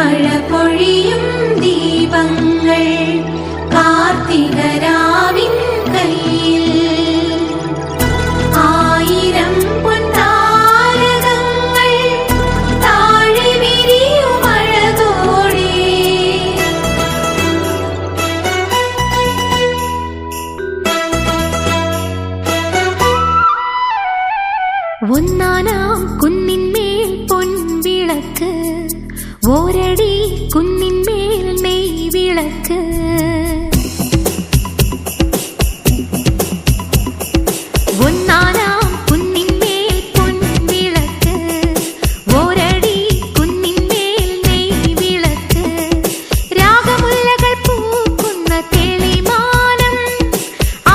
മഴ പൊഴിയും ദീപങ്ങൾ കാർത്തികരാവിൻ കയ്യിൽ ആയിരം പൊൻതാരകങ്ങൾ താഴെ വിരിയും അഴകോടെ ഒന്നാനാം കുന്നിന്മേൽ പൊൻവിളക്ക് ഓരടി കുന്നിന്മേൽ നെയ്വിളക്ക് ഒന്നാനാം കുന്നിന്മേൽ പൊൻവിളക്ക് ഓരടി കുന്നിന്മേൽ നെയ്വിളക്ക് രാഗമുല്ലകൾ പൂക്കുന്ന തെളിമാനം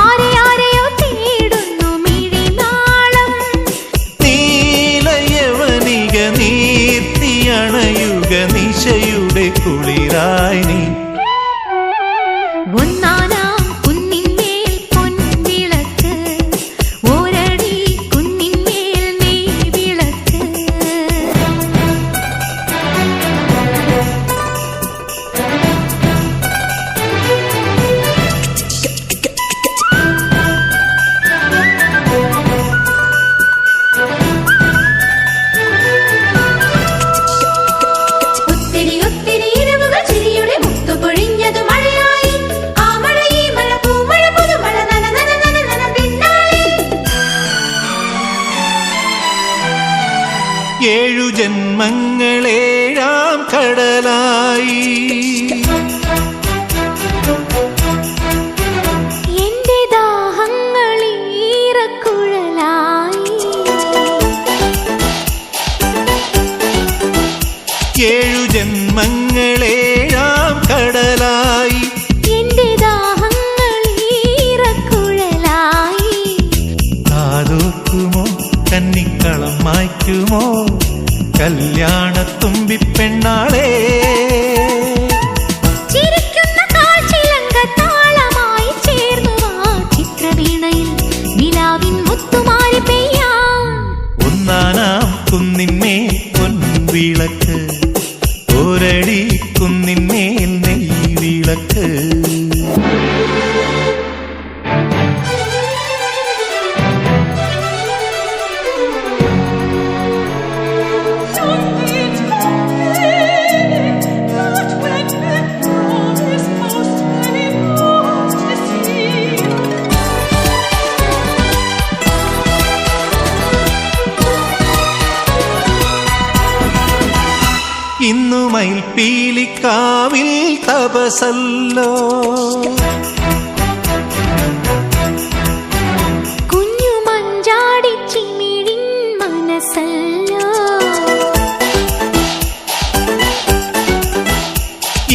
ആരെയാരെയോ തേടുന്നു മിഴിനാളം നീലയവനിക നീർത്തിയണയുക നിശയുടെ കുളിരായി നീ ഒന്നാനാം കുന്നിന്മേൽ പൊൻവിളക്ക് ഓരടി കുന്നിന്മേൽ നെയ്വിളക്ക് ഒത്തിരി ഒത്തിരി ഇരവുകൾ ചിരിയുടെ മുത്തു പൊഴിഞ്ഞതു മഴയായി ആ മഴയെ മഴ പൂമഴ പുതുമഴ നന നന നന നന പിന്നാലെ ഏഴു ജന്മങ്ങളേഴാം കടലായി എന്റെ ദാഹങ്ങളീറക്കുഴലായി ഏഴു ജന്മങ്ങളേഴാം കടലായി എന്റെ ദാഹങ്ങളീറക്കുഴലായി കാതോക്കുമോ കന്നിക്കളം മായ്ക്കുമോ കല്യാണത്തുമ്പി പെണ്ണാളേ ചിരിക്കുന്ന കാഴ്ചിലങ്ക താളമായി ചേർന്നു വാ ചിത്രവീണയിൽ നിലാവിൻ മുത്തുമാരി പെയ്യാം ഒന്നാനാം കുന്നിന്മേൽ പൊൻവിളക്ക് ഒരടി കുന്നിന്മേൽ നെയ്വിളക്ക് ഇന്നു മയിൽപ്പീലിക്കാവിൽ തപസല്ലോ കുഞ്ഞു മഞ്ചാടി ചിമിഴിൻ മനസ്സല്ലോ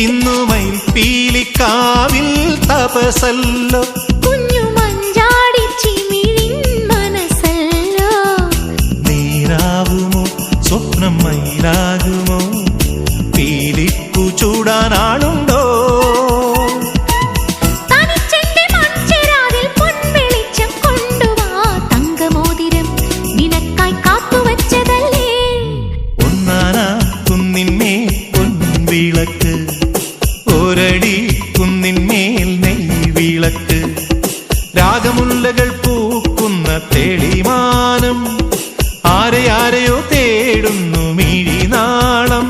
ഇന്നു മയിൽപ്പീലിക്കാവിൽ തപസല്ലോ കുഞ്ഞു മഞ്ചാടി ചിമിഴിൻ മനസ്സല്ലോ നീരാകുമോ സ്വപ്നം മയിലാകുമോ പീലിപ്പു ചൂടാനാളുണ്ടോ തനിച്ചെന്റെ മൺചെരാതിൽ പൊൻവെളിച്ചം കൊണ്ടുവാ തങ്കമോതിരം നിനക്കായി കാത്തുവച്ചതല്ലേ ഒന്നാനാം കുന്നിന്മേൽ പൊൻവിളക്ക് ഒരടി കുന്നിന്മേൽ നെയ്വിളക്ക് രാഗമുല്ലകൾ പൂക്കുന്ന തെളിമാനം ആരെയാരെയോ തേടുന്നു മിഴിനാളം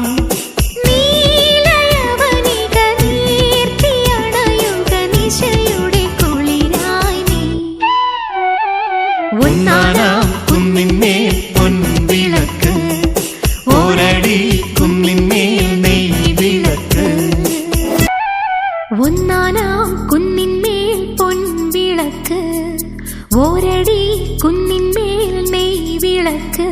നീലയവനിക നീർത്തിയണയുക നിശയുടെ കുളിരായി നീ ഒന്നാനാം കുന്നിന്മേൽ പൊൻവിളക്ക് ഒരടി കുന്നിന്മേൽ നെയ്വിളക്ക് ഒന്നാനാം കുന്നിന്മേൽ പൊൻവിളക്ക് ഓരടി കുന്നിന്മേൽ നെയ്വിളക്ക്